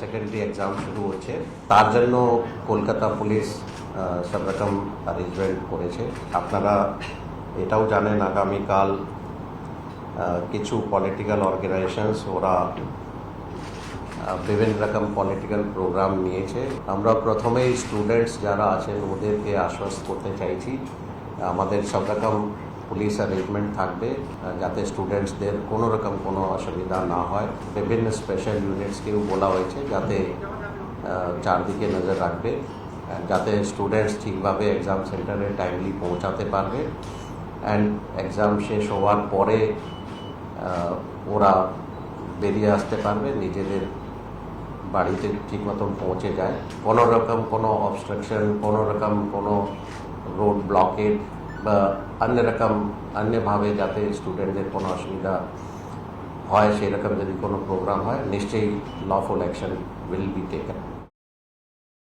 Secondary exam শুরু হচ্ছে, তার জন্য কলকাতা পুলিশ সব রকম অ্যারেঞ্জমেন্ট করেছে। আপনারা এটাও জানেন আগামীকাল কিছু পলিটিক্যাল অর্গানাইজেশনস ওরা বিভিন্ন রকম পলিটিক্যাল প্রোগ্রাম নিয়েছে। আমরা প্রথমেই স্টুডেন্টস যারা আছেন ওদেরকে আশ্বস্ত করতে চাইছি আমাদের সব রকম পুলিশ অ্যারেঞ্জমেন্ট থাকবে যাতে স্টুডেন্টসদের কোনো রকম কোনো অসুবিধা না হয়। বিভিন্ন স্পেশাল ইউনিটসকেও বলা হয়েছে যাতে চারদিকে নজর রাখবে, যাতে স্টুডেন্টস ঠিকভাবে এক্সাম সেন্টারে টাইমলি পৌঁছাতে পারবে অ্যান্ড এক্সাম শেষ হওয়ার পরে ওরা বেরিয়ে আসতে পারবে, নিজেদের বাড়িতে ঠিক মতন পৌঁছে যায়। কোনো রকম কোনো অবস্ট্রাকশন, কোনো রকম কোনো রোড ব্লকেড বা अन्यभावे যাতে স্টুডেন্টদের কোনো অসুবিধা হয় সেরকম যদি কোনো প্রোগ্রাম হয় নিশ্চয়ই lawful action will be taken.